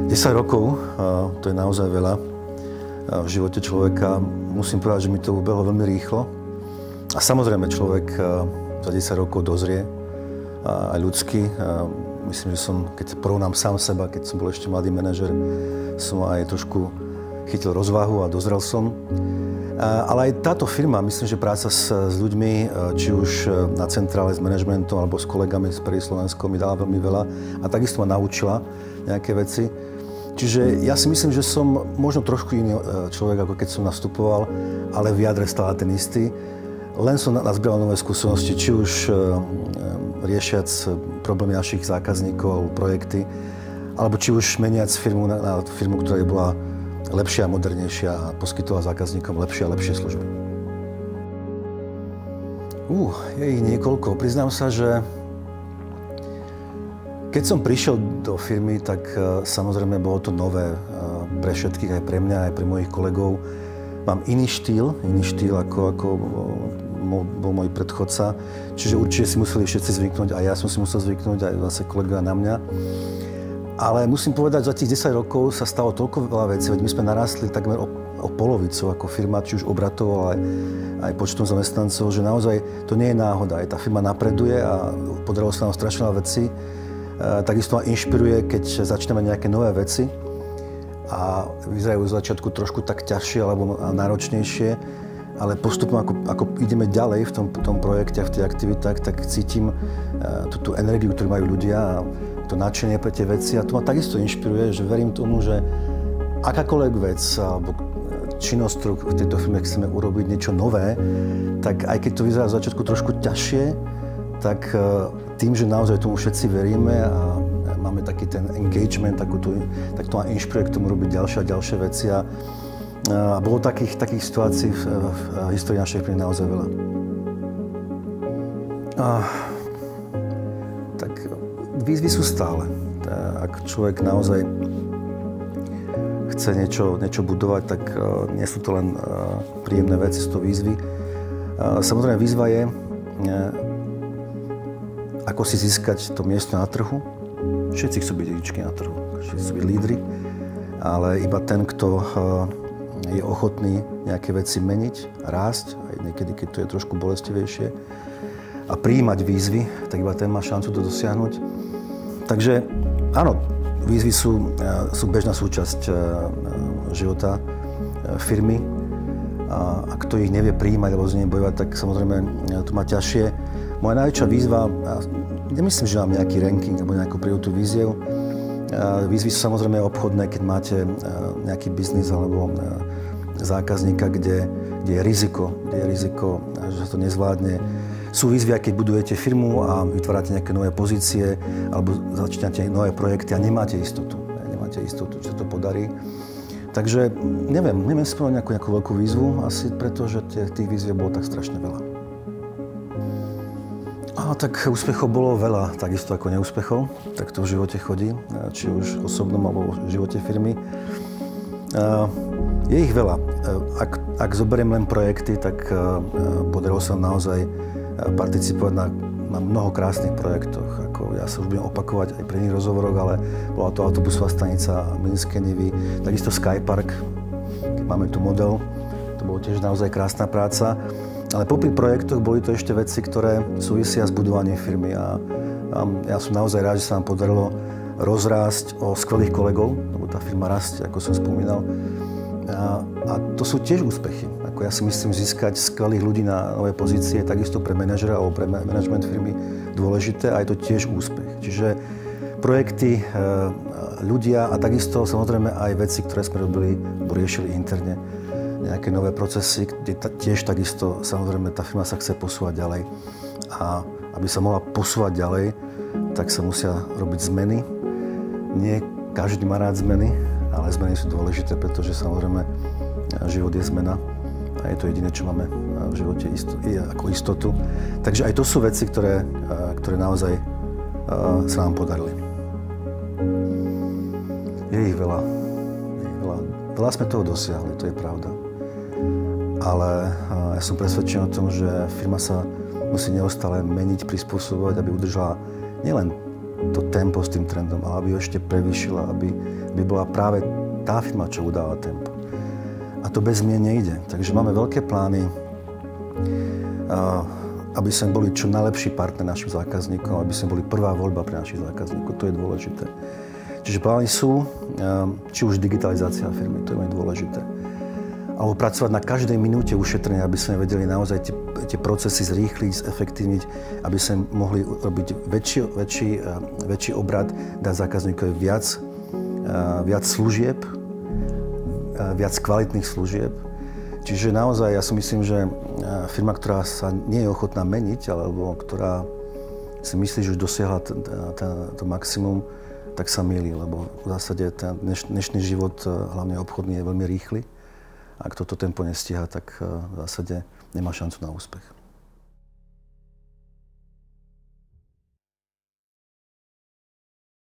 10 rokov, to je naozaj veľa v živote človeka. Musím povedať, že mi to ubehlo veľmi rýchlo. A samozrejme človek za 10 rokov dozrie aj ľudsky. Myslím, že som, keď porovnám sám seba, keď som bol ešte mladý manažer, som aj trošku chytil rozvahu a dozrel som. Ale aj táto firma, myslím, že práca s ľuďmi, či už na centrále s manažmentom alebo s kolegami z Prvý Slovensko mi dala veľmi veľa a takisto ma naučila nejaké veci. Čiže ja si myslím, že som možno trošku iný človek, ako keď som nastupoval, ale v jadre stále ten istý. Len som nazbieral nové skúsenosti, či už riešiac problémy našich zákazníkov, projekty, alebo či už meniac firmu na firmu, ktorá bola lepšia a modernejšia a poskytovala zákazníkom lepšie a lepšie služby. Je ich niekoľko. Priznám sa, že keď som prišiel do firmy, tak samozrejme bolo to nové pre všetkých, aj pre mňa, aj pre mojich kolegov. Mám iný štýl ako bol môj predchodca. Čiže určite si museli všetci zvyknúť, aj ja som si musel zvyknúť, aj zase kolega na mňa. Ale musím povedať, že za tých 10 rokov sa stalo toľko veľa vecí, veď my sme narastli takmer o polovicu ako firma, či už obratov, ale aj počtom zamestnancov, že naozaj to nie je náhoda. Aj tá firma napreduje a podarilo sa nám strašne veľa vecí. Takisto ma inšpiruje, keď začneme nejaké nové veci a vyzerajú z začiatku trošku tak ťažšie alebo náročnejšie, ale postupne ako ideme ďalej v tom projekte a v tých aktivitách, tak cítim tú energiu, ktorú majú ľudia a to nadšenie pre tie veci a to ma takisto inšpiruje, že verím tomu, že akákoľvek vec alebo činnosť, ktorú v tejto firme chceme urobiť niečo nové, tak aj keď to vyzerá z začiatku trošku ťažšie, tak tým, že naozaj tomu všetci veríme a máme taký ten engagement, tak to ma inšpiruje k tomu robiť ďalšie a ďalšie veci a bolo takých situácií v histórii našej firmy naozaj veľa. Tak výzvy sú stále. Ak človek naozaj chce niečo budovať, tak nie sú to len príjemné veci, sú to výzvy. Samozrejme výzva je ako si získať to miesto na trhu. Všetci chcú byť jedničky na trhu, všetci chcú byť lídri, ale iba ten, kto je ochotný nejaké veci meniť, rásť, aj niekedy, keď to je trošku bolestivejšie, a prijímať výzvy, tak iba ten má šancu to dosiahnuť. Takže áno, výzvy sú bežná súčasť života firmy. A kto ich nevie prijímať alebo z nej bojovať, tak samozrejme to má ťažšie. Moja najväčšia výzva, nemyslím, že mám nejaký ranking alebo nejakú prírodnú víziev. Výzvy sú samozrejme obchodné, keď máte nejaký biznis alebo zákazníka, kde je riziko, že sa to nezvládne. Sú výzvy, keď budujete firmu a vytvárate nejaké nové pozície alebo začínate nové projekty a nemáte istotu, že to podarí. Takže neviem spomenúť nejakú veľkú výzvu, asi preto, že tých výziev bolo tak strašne veľa. Tak úspechov bolo veľa, takisto ako neúspechov, tak to v živote chodí, či už v osobnom alebo v živote firmy. Je ich veľa. Ak zoberiem len projekty, tak podarilo sa naozaj participovať na mnoho krásnych projektoch. Ja sa už budem opakovať aj pri iných rozhovoroch, ale bola to autobusová stanica Mlynské Nivy, takisto Skypark, keď máme tu model, to bolo tiež naozaj krásna práca. Ale popri projektoch boli to ešte veci, ktoré súvisia s budovaním firmy a ja som naozaj rád, že sa nám podarilo rozrásť o skvelých kolegov, lebo tá firma rastie, ako som spomínal. A to sú tiež úspechy. Ja si myslím, získať skvelých ľudí na nové pozície, takisto pre manažera alebo pre management firmy dôležité a je to tiež úspech. Čiže projekty, ľudia a takisto samozrejme aj veci, ktoré sme robili, riešili interne. Nejaké nové procesy, kde tiež takisto samozrejme tá firma sa chce posúvať ďalej. A aby sa mohla posúvať ďalej, tak sa musia robiť zmeny. Nie každý má rád zmeny, ale zmeny sú dôležité, pretože samozrejme život je zmena a je to jediné, čo máme v živote ako istotu. Takže aj to sú veci, ktoré naozaj sa nám podarili. Je ich veľa. Veľa sme toho dosiahli, to je pravda. Ale ja som presvedčený o tom, že firma sa musí neustále meniť, prispôsobovať, aby udržala nielen to tempo s tým trendom, ale aby ho ešte prevýšila, aby bola práve tá firma, čo udáva tempo. A to bez zmien nejde. Takže máme veľké plány, aby sme boli čo najlepší partner našich zákazníkov, aby sme boli prvá voľba pre našich zákazníkov. To je dôležité. Čiže plány sú, či už digitalizácia firmy, to je veľmi dôležité. Alebo pracovať na každej minúte ušetrenia, aby sme vedeli naozaj tie procesy zrýchliť, zefektívniť, aby sme mohli robiť väčší obrad, dať zákazníkovi viac služieb, viac kvalitných služieb. Čiže naozaj ja si myslím, že firma, ktorá sa nie je ochotná meniť, alebo ktorá si myslí, že už dosiahla to maximum, tak sa mýli, lebo v zásade ten dnešný život, hlavne obchodný, je veľmi rýchly. Ak toto tempo nestíha, tak v zásade nemá šancu na úspech.